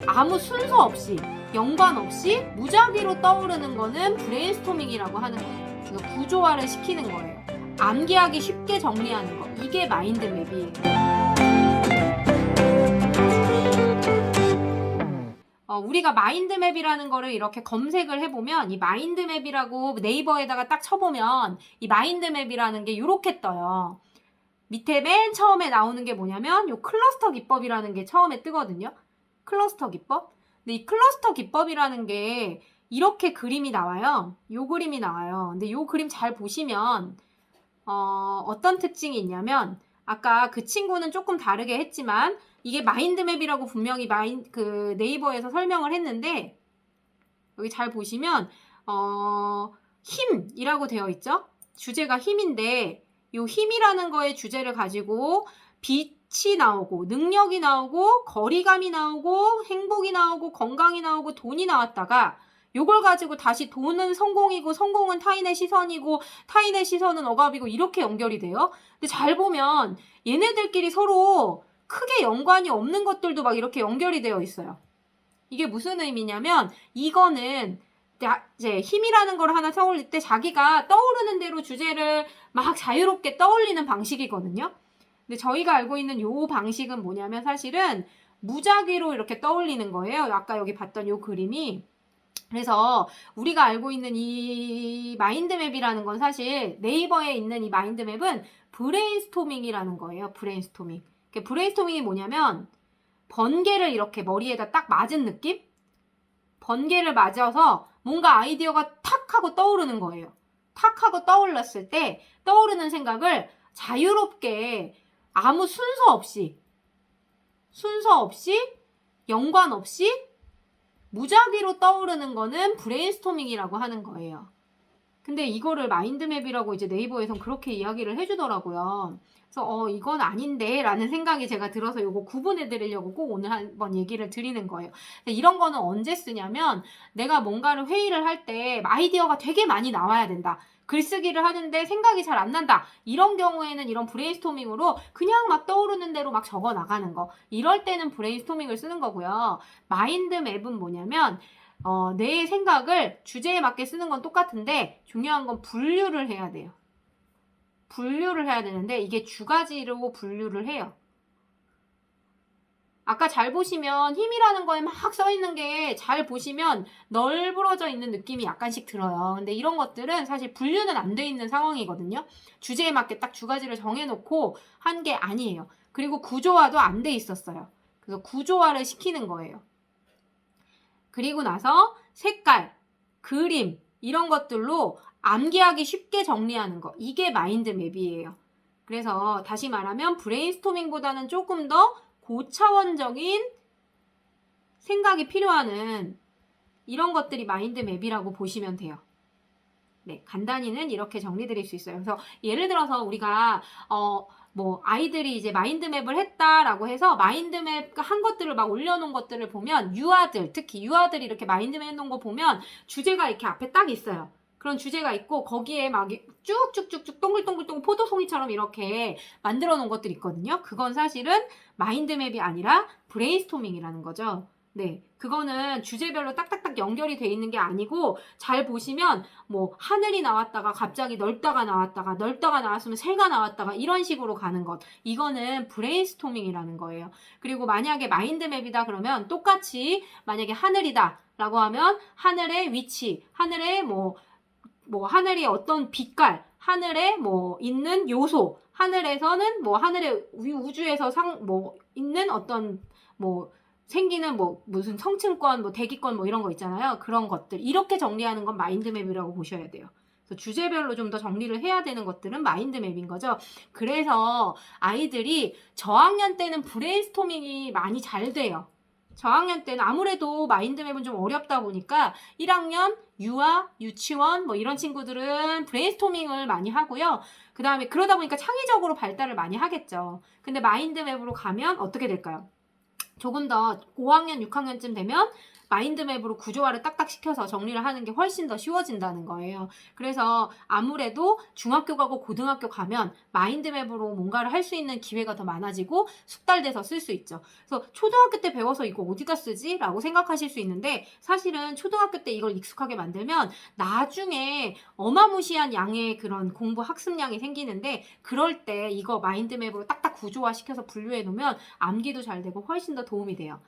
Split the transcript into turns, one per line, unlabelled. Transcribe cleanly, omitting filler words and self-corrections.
아무 순서 없이, 연관 없이 무작위로 떠오르는 거는 브레인스토밍이라고 하는 거예요. 그래서 구조화를 시키는 거예요. 암기하기 쉽게 정리하는 거. 이게 마인드맵이에요. 우리가 마인드맵이라는 거를 이렇게 검색을 해보면, 이 마인드맵이라고 네이버에다가 딱 쳐보면 이 마인드맵이라는 게 이렇게 떠요. 밑에 맨 처음에 나오는 게 뭐냐면 요 클러스터 기법이라는 게 처음에 뜨거든요. 클러스터 기법. 근데 이 클러스터 기법이라는 게 이렇게 그림이 나와요. 요 그림이 나와요. 근데 요 그림 잘 보시면 어떤 특징이 있냐면, 아까 그 친구는 조금 다르게 했지만 이게 마인드맵이라고 분명히 네이버에서 설명을 했는데, 여기 잘 보시면 힘이라고 되어 있죠. 주제가 힘인데, 요 힘이라는 거의 주제를 가지고 빛이 나오고 능력이 나오고 거리감이 나오고 행복이 나오고 건강이 나오고 돈이 나왔다가, 요걸 가지고 다시 돈은 성공이고 성공은 타인의 시선이고 타인의 시선은 억압이고 이렇게 연결이 돼요. 근데 잘 보면 얘네들끼리 서로 크게 연관이 없는 것들도 막 이렇게 연결이 되어 있어요. 이게 무슨 의미냐면, 이거는 이제 힘이라는 걸 하나 떠올릴 때 자기가 떠오르는 대로 주제를 막 자유롭게 떠올리는 방식이거든요. 근데 저희가 알고 있는 요 방식은 뭐냐면 사실은 무작위로 이렇게 떠올리는 거예요. 아까 여기 봤던 요 그림이. 그래서 우리가 알고 있는 이 마인드맵이라는 건, 사실 네이버에 있는 이 마인드맵은 브레인스토밍이라는 거예요. 브레인스토밍. 브레인스토밍이 뭐냐면, 번개를 이렇게 머리에다 딱 맞은 느낌? 번개를 맞아서 뭔가 아이디어가 탁 하고 떠오르는 거예요. 탁 하고 떠올랐을 때 떠오르는 생각을 자유롭게 아무 순서 없이 연관 없이 무작위로 떠오르는 거는 브레인스토밍이라고 하는 거예요. 근데 이거를 마인드맵이라고 이제 네이버에선 그렇게 이야기를 해주더라고요. 그래서 이건 아닌데 라는 생각이 제가 들어서 이거 구분해 드리려고 꼭 오늘 한번 얘기를 드리는 거예요. 이런 거는 언제 쓰냐면, 내가 뭔가를 회의를 할 때 아이디어가 되게 많이 나와야 된다. 글쓰기를 하는데 생각이 잘 안 난다. 이런 경우에는 이런 브레인스토밍으로 그냥 막 떠오르는 대로 막 적어 나가는 거. 이럴 때는 브레인스토밍을 쓰는 거고요. 마인드맵은 뭐냐면, 내 생각을 주제에 맞게 쓰는 건 똑같은데 중요한 건 분류를 해야 돼요. 분류를 해야 되는데 이게 두 가지로 분류를 해요. 아까 잘 보시면 힘이라는 거에 막 써 있는 게 잘 보시면 널브러져 있는 느낌이 약간씩 들어요. 근데 이런 것들은 사실 분류는 안 돼 있는 상황이거든요. 주제에 맞게 딱 두 가지를 정해놓고 한 게 아니에요. 그리고 구조화도 안 돼 있었어요. 그래서 구조화를 시키는 거예요. 그리고 나서 색깔, 그림 이런 것들로 암기하기 쉽게 정리하는 거. 이게 마인드맵이에요. 그래서 다시 말하면 브레인스토밍보다는 조금 더 고차원적인 생각이 필요한 이런 것들이 마인드맵이라고 보시면 돼요. 네, 간단히는 이렇게 정리드릴 수 있어요. 그래서 예를 들어서 우리가 아이들이 이제 마인드맵을 했다라고 해서 마인드맵 한 것들을 막 올려놓은 것들을 보면, 특히 유아들이 이렇게 마인드맵 해놓은 거 보면 주제가 이렇게 앞에 딱 있어요. 그런 주제가 있고 거기에 막 쭉쭉쭉쭉 동글동글동글 포도송이처럼 이렇게 만들어 놓은 것들이 있거든요. 그건 사실은 마인드맵이 아니라 브레인스토밍이라는 거죠. 네, 그거는 주제별로 딱딱딱 연결이 돼 있는 게 아니고, 잘 보시면 하늘이 나왔다가 갑자기 넓다가 나왔으면 새가 나왔다가 이런 식으로 가는 것. 이거는 브레인스토밍이라는 거예요. 그리고 만약에 마인드맵이다 그러면 똑같이, 만약에 하늘이다 라고 하면 하늘의 위치, 하늘의 하늘의 어떤 빛깔, 하늘에 있는 요소, 하늘에서는 하늘의 우주에서 있는 어떤 생기는 무슨 성층권, 대기권 이런 거 있잖아요. 그런 것들. 이렇게 정리하는 건 마인드맵이라고 보셔야 돼요. 그래서 주제별로 좀 더 정리를 해야 되는 것들은 마인드맵인 거죠. 그래서 아이들이 저학년 때는 브레인스토밍이 많이 잘 돼요. 저학년 때는 아무래도 마인드맵은 좀 어렵다 보니까 1학년, 유아, 유치원 이런 친구들은 브레인스토밍을 많이 하고요. 그 다음에 그러다 보니까 창의적으로 발달을 많이 하겠죠. 근데 마인드맵으로 가면 어떻게 될까요? 조금 더 5학년, 6학년쯤 되면 마인드맵으로 구조화를 딱딱 시켜서 정리를 하는 게 훨씬 더 쉬워진다는 거예요. 그래서 아무래도 중학교 가고 고등학교 가면 마인드맵으로 뭔가를 할 수 있는 기회가 더 많아지고 숙달돼서 쓸 수 있죠. 그래서 초등학교 때 배워서 이거 어디다 쓰지? 라고 생각하실 수 있는데 사실은 초등학교 때 이걸 익숙하게 만들면 나중에 어마무시한 양의 그런 공부 학습량이 생기는데 그럴 때 이거 마인드맵으로 딱딱 구조화 시켜서 분류해 놓으면 암기도 잘 되고 훨씬 더 도움이 돼요.